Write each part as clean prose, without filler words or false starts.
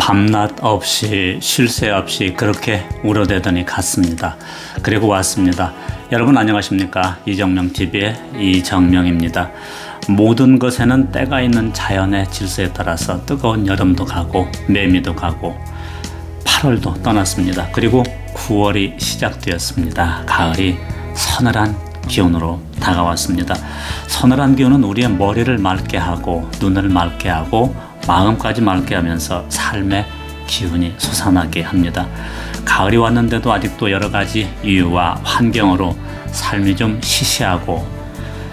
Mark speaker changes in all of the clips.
Speaker 1: 밤낮 없이 쉴 새 없이 그렇게 우러대더니 갔습니다. 그리고 왔습니다. 여러분 안녕하십니까? 이정명TV의 이정명입니다. 모든 것에는 때가 있는 자연의 질서에 따라서 뜨거운 여름도 가고 매미도 가고 8월도 떠났습니다. 그리고 9월이 시작되었습니다. 가을이 서늘한 기온으로 다가왔습니다. 서늘한 기온은 우리의 머리를 맑게 하고 눈을 맑게 하고 마음까지 맑게 하면서 삶의 기운이 솟아나게 합니다. 가을이 왔는데도 아직도 여러 가지 이유와 환경으로 삶이 좀 시시하고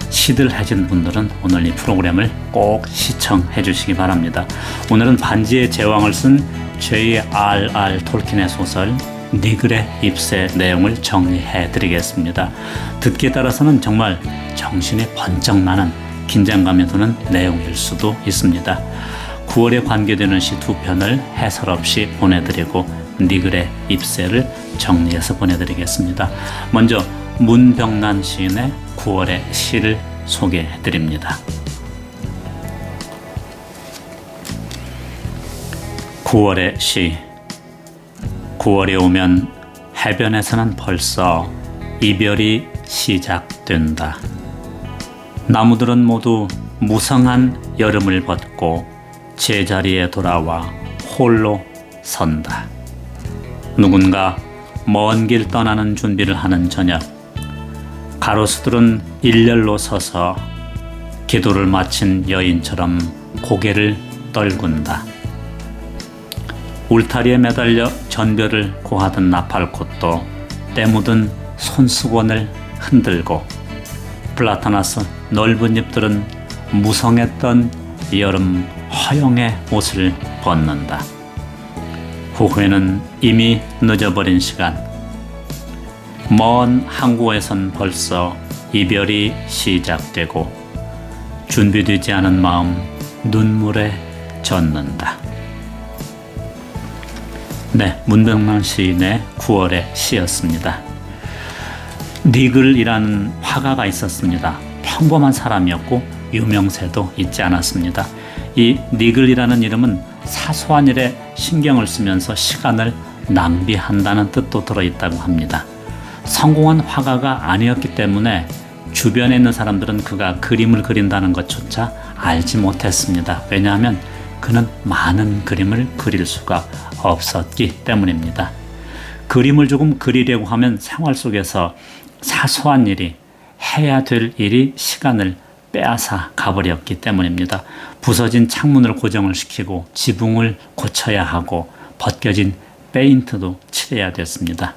Speaker 1: 시들해진 분들은 오늘 이 프로그램을 꼭 시청해 주시기 바랍니다. 오늘은 반지의 제왕을 쓴 J.R.R. 톨킨의 소설 니글의 잎새 내용을 정리해 드리겠습니다. 듣기에 따라서는 정말 정신이 번쩍 나는 긴장감이 드는 내용일 수도 있습니다. 9월에 관계되는 시 두 편을 해설 없이 보내드리고 니글의 잎새를 정리해서 보내드리겠습니다. 먼저 문병난 시인의 9월의 시를 소개해드립니다. 9월의 시. 9월이 오면 해변에서는 벌써 이별이 시작된다. 나무들은 모두 무성한 여름을 벗고 제자리에 돌아와 홀로 선다. 누군가 먼 길 떠나는 준비를 하는 저녁, 가로수들은 일렬로 서서 기도를 마친 여인처럼 고개를 떨군다. 울타리에 매달려 전별을 고하던 나팔꽃도 때 묻은 손수건을 흔들고 플라타나스 넓은 잎들은 무성했던 여름 허용의 옷을 벗는다. 후회는 이미 늦어버린 시간. 먼 항구에선 벌써 이별이 시작되고 준비되지 않은 마음 눈물에 젖는다. 네, 문병난 시인의 9월의 시였습니다. 니글이라는 화가가 있었습니다. 평범한 사람이었고 유명세도 있지 않았습니다. 이 니글이라는 이름은 사소한 일에 신경을 쓰면서 시간을 낭비한다는 뜻도 들어있다고 합니다. 성공한 화가가 아니었기 때문에 주변에 있는 사람들은 그가 그림을 그린다는 것조차 알지 못했습니다. 왜냐하면 그는 많은 그림을 그릴 수가 없었기 때문입니다. 그림을 조금 그리려고 하면 생활 속에서 사소한 일이, 해야 될 일이 시간을 빼앗아 가버렸기 때문입니다. 부서진 창문을 고정을 시키고 지붕을 고쳐야 하고 벗겨진 페인트도 칠해야 됐습니다.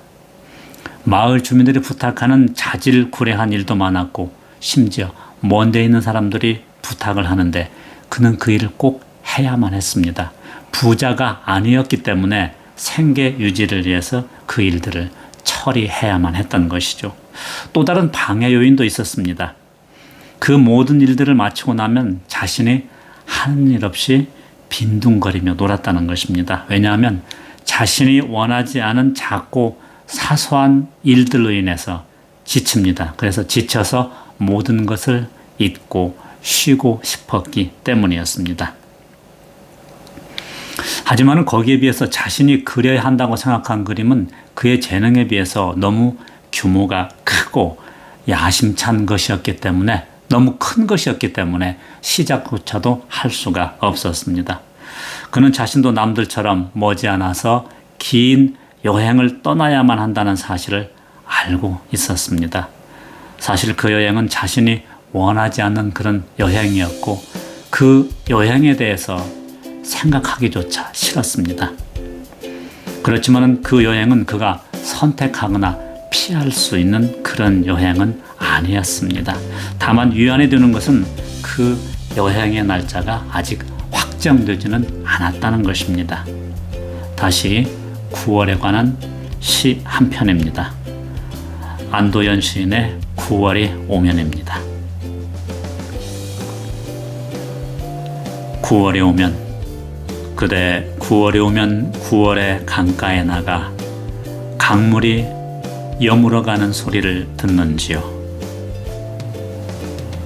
Speaker 1: 마을 주민들이 부탁하는 자질구레한 일도 많았고 심지어 먼 데 있는 사람들이 부탁을 하는데 그는 그 일을 꼭 해야만 했습니다. 부자가 아니었기 때문에 생계 유지를 위해서 그 일들을 처리해야만 했던 것이죠. 또 다른 방해 요인도 있었습니다. 그 모든 일들을 마치고 나면 자신이 하는 일 없이 빈둥거리며 놀았다는 것입니다. 왜냐하면 자신이 원하지 않은 작고 사소한 일들로 인해서 지칩니다. 그래서 지쳐서 모든 것을 잊고 쉬고 싶었기 때문이었습니다. 하지만 거기에 비해서 자신이 그려야 한다고 생각한 그림은 그의 재능에 비해서 너무 규모가 크고 야심찬 것이었기 때문에 너무 큰 것이었기 때문에 시작조차도 할 수가 없었습니다. 그는 자신도 남들처럼 머지않아서 긴 여행을 떠나야만 한다는 사실을 알고 있었습니다. 사실 그 여행은 자신이 원하지 않는 그런 여행이었고 그 여행에 대해서 생각하기조차 싫었습니다. 그렇지만 그 여행은 그가 선택하거나 피할 수 있는 그런 여행은 아니었습니다. 다만 위안이 되는 것은 그 여행의 날짜가 아직 확정되지는 않았다는 것입니다. 다시 9월에 관한 시 한 편입니다. 안도연 시인의 9월이 오면입니다. 9월이 오면 그대 9월이 오면 9월의 강가에 나가 강물이 여물어가는 소리를 듣는지요.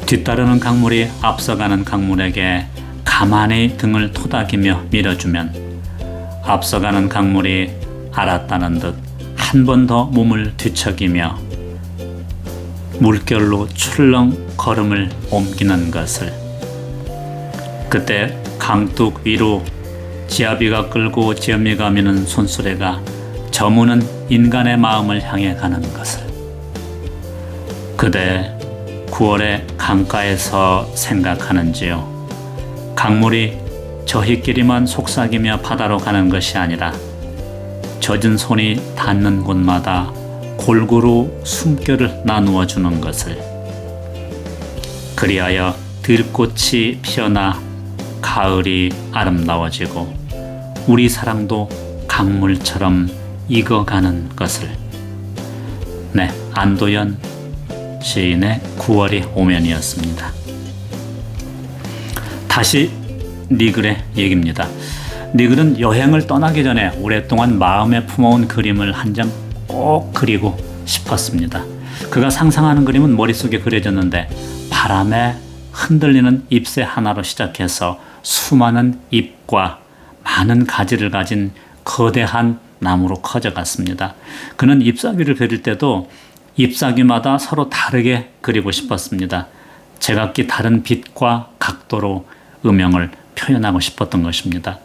Speaker 1: 뒤따르는 강물이 앞서가는 강물에게 가만히 등을 토닥이며 밀어주면 앞서가는 강물이 알았다는 듯 한 번 더 몸을 뒤척이며 물결로 출렁 걸음을 옮기는 것을, 그때 강둑 위로 지아비가 끌고 지엄이가 미는 손수레가 저무는 인간의 마음을 향해 가는 것을, 그대 9월의 강가에서 생각하는지요? 강물이 저희끼리만 속삭이며 바다로 가는 것이 아니라 젖은 손이 닿는 곳마다 골고루 숨결을 나누어 주는 것을, 그리하여 들꽃이 피어나 가을이 아름다워지고 우리 사랑도 강물처럼 익어가는 것을. 네, 안도연 시인의 9월이 오면이었습니다. 다시 니글의 얘기입니다. 니글은 여행을 떠나기 전에 오랫동안 마음에 품어온 그림을 한 장 꼭 그리고 싶었습니다. 그가 상상하는 그림은 머릿속에 그려졌는데 바람에 흔들리는 잎새 하나로 시작해서 수많은 잎과 많은 가지를 가진 거대한 나무로 커져갔습니다. 그는 잎사귀를 그릴 때도 잎사귀마다 서로 다르게 그리고 싶었습니다. 제각기 다른 빛과 각도로 음영을 표현하고 싶었던 것입니다.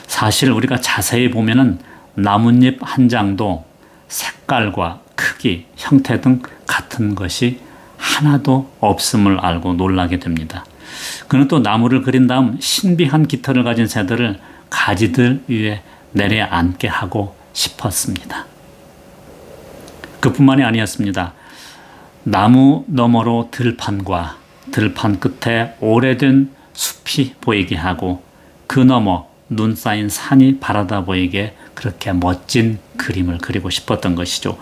Speaker 1: 사실 우리가 자세히 보면은 나뭇잎 한 장도 색깔과 크기, 형태 등 같은 것이 하나도 없음을 알고 놀라게 됩니다. 그는 또 나무를 그린 다음 신비한 깃털을 가진 새들을 가지들 위에 내려앉게 하고 싶었습니다. 그뿐만이 아니었습니다. 나무 너머로 들판과 들판 끝에 오래된 숲이 보이게 하고 그 너머 눈 쌓인 산이 바라다 보이게 그렇게 멋진 그림을 그리고 싶었던 것이죠.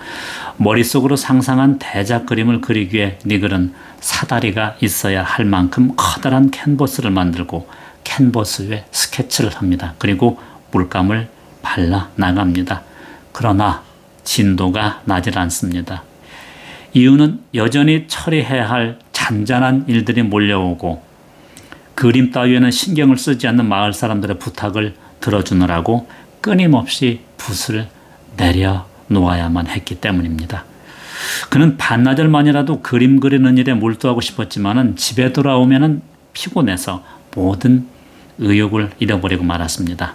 Speaker 1: 머릿속으로 상상한 대작 그림을 그리기에 니글은 사다리가 있어야 할 만큼 커다란 캔버스를 만들고 캔버스 위에 스케치를 합니다. 그리고 물감을 발라 나갑니다. 그러나 진도가 나질 않습니다. 이유는 여전히 처리해야 할 잔잔한 일들이 몰려오고 그림 따위에는 신경을 쓰지 않는 마을 사람들의 부탁을 들어주느라고 끊임없이 붓을 내려놓아야만 했기 때문입니다. 그는 반나절만이라도 그림 그리는 일에 몰두하고 싶었지만 집에 돌아오면 피곤해서 모든 의욕을 잃어버리고 말았습니다.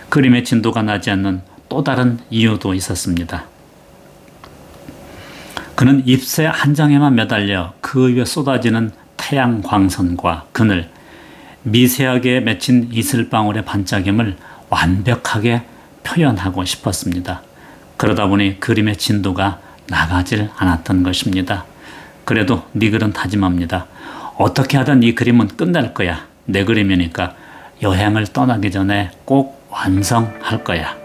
Speaker 1: 그림의 진도가 나지 않는 또 다른 이유도 있었습니다. 그는 잎새 한 장에만 매달려 그 위에 쏟아지는 태양 광선과 그늘, 미세하게 맺힌 이슬방울의 반짝임을 완벽하게 표현하고 싶었습니다. 그러다 보니 그림의 진도가 나가질 않았던 것입니다. 그래도 니글은 다짐합니다. 어떻게 하든 이 그림은 끝낼 거야. 내 그림이니까 여행을 떠나기 전에 꼭 완성할 거야.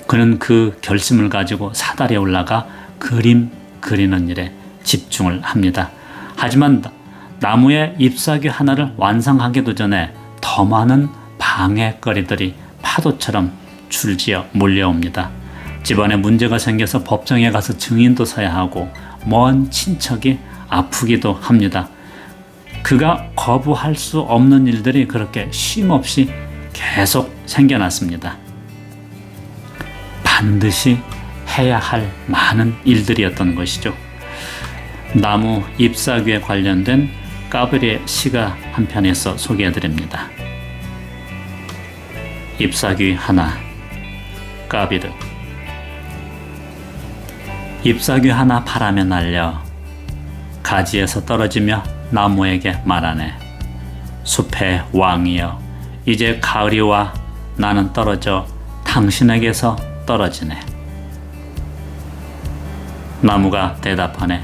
Speaker 1: 그는 그 결심을 가지고 사다리에 올라가 그림 그리는 일에 집중을 합니다. 하지만 나무의 잎사귀 하나를 완성하기도 전에 더 많은 방해거리들이 파도처럼 줄지어 몰려옵니다. 집안에 문제가 생겨서 법정에 가서 증인도 서야 하고 먼 친척이 아프기도 합니다. 그가 거부할 수 없는 일들이 그렇게 쉼없이 계속 생겨났습니다. 반드시 해야 할 많은 일들이었던 것이죠. 나무 잎사귀에 관련된 까브리의 시가 한 편에서 소개해드립니다. 잎사귀 하나, 까비르. 잎사귀 하나 바람에 날려 가지에서 떨어지며 나무에게 말하네. 숲의 왕이여, 이제 가을이 와 나는 떨어져 당신에게서 떨어지네. 나무가 대답하네.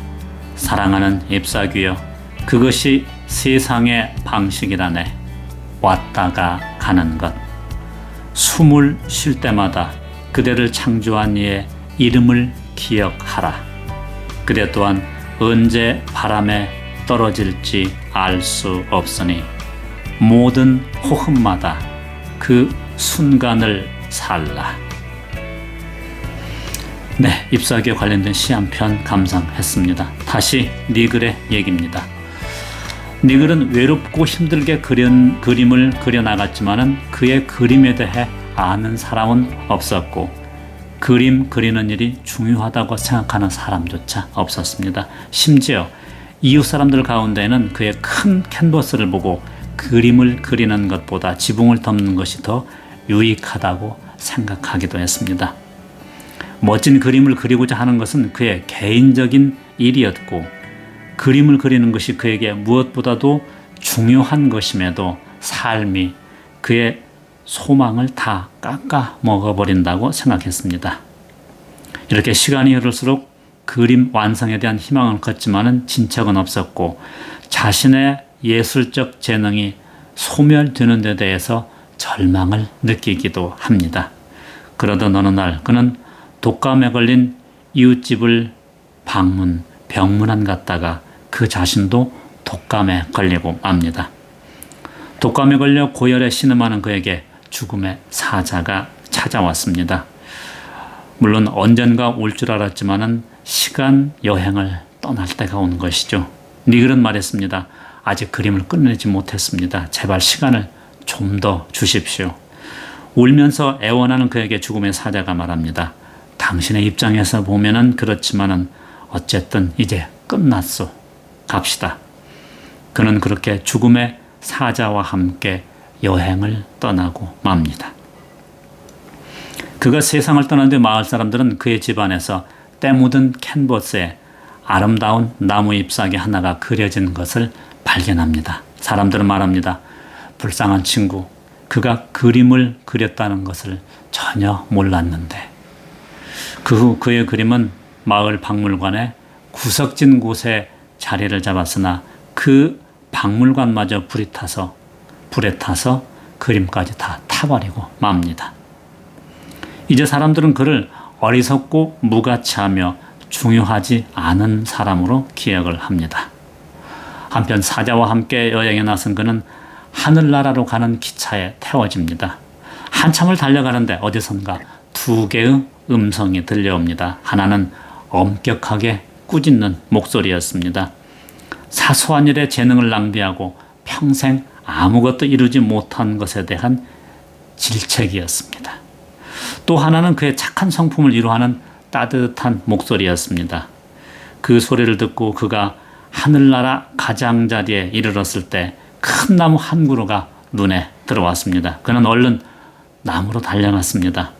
Speaker 1: 사랑하는 잎사귀여, 그것이 세상의 방식이라네. 왔다가 가는 것. 숨을 쉴 때마다 그대를 창조한 이의 이름을 기억하라. 그대 또한 언제 바람에 떨어질지 알 수 없으니 모든 호흡마다 그 순간을 살라. 네, 잎사귀에 관련된 시 한 편 감상했습니다. 다시 니글의 얘기입니다. 니글은 외롭고 힘들게 그린 그림을 그려나갔지만은 그의 그림에 대해 아는 사람은 없었고 그림 그리는 일이 중요하다고 생각하는 사람조차 없었습니다. 심지어 이웃 사람들 가운데는 그의 큰 캔버스를 보고 그림을 그리는 것보다 지붕을 덮는 것이 더 유익하다고 생각하기도 했습니다. 멋진 그림을 그리고자 하는 것은 그의 개인적인 일이었고 그림을 그리는 것이 그에게 무엇보다도 중요한 것임에도 삶이 그의 소망을 다 깎아 먹어버린다고 생각했습니다. 이렇게 시간이 흐를수록 그림 완성에 대한 희망을 걷지만은 진척은 없었고 자신의 예술적 재능이 소멸되는 데 대해서 절망을 느끼기도 합니다. 그러던 어느 날 그는 독감에 걸린 이웃집을 병문안 갔다가 그 자신도 독감에 걸리고 맙니다. 독감에 걸려 고열에 신음하는 그에게 죽음의 사자가 찾아왔습니다. 물론 언젠가 올 줄 알았지만은 시간 여행을 떠날 때가 온 것이죠. 니글은 말했습니다. 아직 그림을 끝내지 못했습니다. 제발 시간을 좀 더 주십시오. 울면서 애원하는 그에게 죽음의 사자가 말합니다. 당신의 입장에서 보면은 그렇지만은 어쨌든 이제 끝났소. 갑시다. 그는 그렇게 죽음의 사자와 함께 여행을 떠나고 맙니다. 그가 세상을 떠난 뒤 마을 사람들은 그의 집안에서 때 묻은 캔버스에 아름다운 나무 잎사귀 하나가 그려진 것을 발견합니다. 사람들은 말합니다. 불쌍한 친구, 그가 그림을 그렸다는 것을 전혀 몰랐는데. 그 후 그의 그림은 마을 박물관에 구석진 곳에 자리를 잡았으나 그 박물관마저 불에 타서 그림까지 다 타버리고 맙니다. 이제 사람들은 그를 어리석고 무가치하며 중요하지 않은 사람으로 기억을 합니다. 한편 사자와 함께 여행에 나선 그는 하늘나라로 가는 기차에 태워집니다. 한참을 달려가는데 어디선가 두 개의 음성이 들려옵니다. 하나는 엄격하게 꾸짖는 목소리였습니다. 사소한 일에 재능을 낭비하고 평생 아무것도 이루지 못한 것에 대한 질책이었습니다. 또 하나는 그의 착한 성품을 위로하는 따뜻한 목소리였습니다. 그 소리를 듣고 그가 하늘나라 가장자리에 이르렀을 때 큰 나무 한 그루가 눈에 들어왔습니다. 그는 얼른 나무로 달려갔습니다.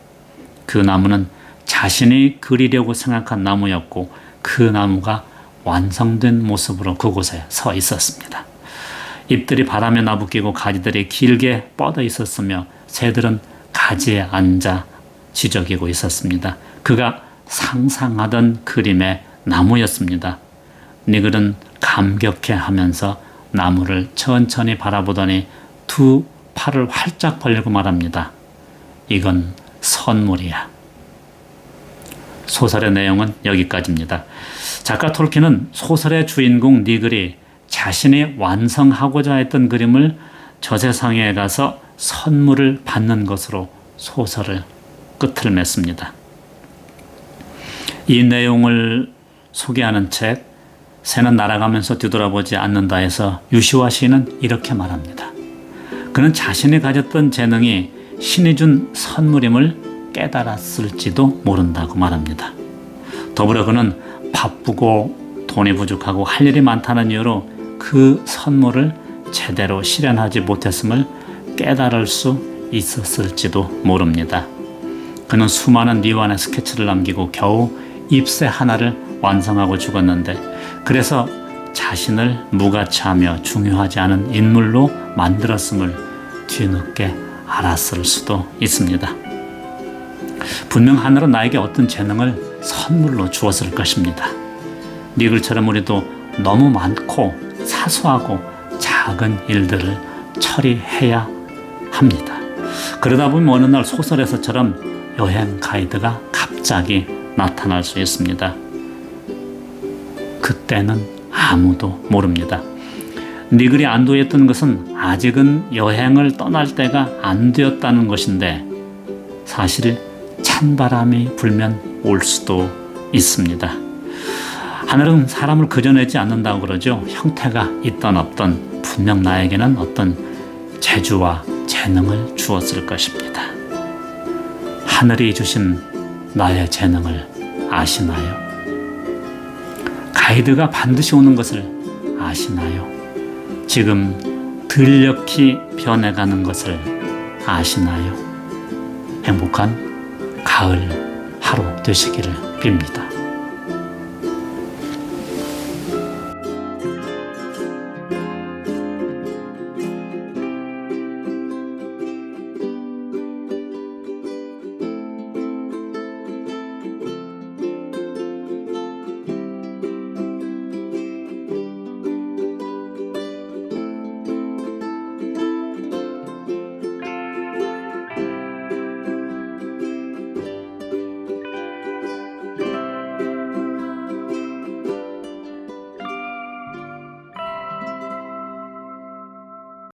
Speaker 1: 그 나무는 자신이 그리려고 생각한 나무였고 그 나무가 완성된 모습으로 그곳에 서 있었습니다. 잎들이 바람에 나부끼고 가지들이 길게 뻗어 있었으며 새들은 가지에 앉아 지저귀고 있었습니다. 그가 상상하던 그림의 나무였습니다. 니글은 감격해하면서 나무를 천천히 바라보더니 두 팔을 활짝 벌리고 말합니다. 이건 선물이야. 소설의 내용은 여기까지입니다. 작가 톨킨은 소설의 주인공 니글이 자신이 완성하고자 했던 그림을 저 세상에 가서 선물을 받는 것으로 소설을 끝을 맺습니다. 이 내용을 소개하는 책 새는 날아가면서 뒤돌아보지 않는다에서 유시화 시인은 이렇게 말합니다. 그는 자신이 가졌던 재능이 신이 준 선물임을 깨달았을지도 모른다고 말합니다. 더불어 그는 바쁘고 돈이 부족하고 할 일이 많다는 이유로 그 선물을 제대로 실현하지 못했음을 깨달을 수 있었을지도 모릅니다. 그는 수많은 미완의 스케치를 남기고 겨우 잎새 하나를 완성하고 죽었는데 그래서 자신을 무가치하며 중요하지 않은 인물로 만들었음을 뒤늦게 알았을 수도 있습니다. 분명 하늘은 나에게 어떤 재능을 선물로 주었을 것입니다. 니글처럼 우리도 너무 많고 사소하고 작은 일들을 처리해야 합니다. 그러다 보면 어느 날 소설에서처럼 여행 가이드가 갑자기 나타날 수 있습니다. 그때는 아무도 모릅니다. 니글이 안도했던 것은 아직은 여행을 떠날 때가 안 되었다는 것인데 사실 찬바람이 불면 올 수도 있습니다. 하늘은 사람을 그려내지 않는다고 그러죠. 형태가 있던 없던 분명 나에게는 어떤 재주와 재능을 주었을 것입니다. 하늘이 주신 나의 재능을 아시나요? 가이드가 반드시 오는 것을 아시나요? 지금 들녘이 변해가는 것을 아시나요? 행복한 가을 하루 되시기를 빕니다.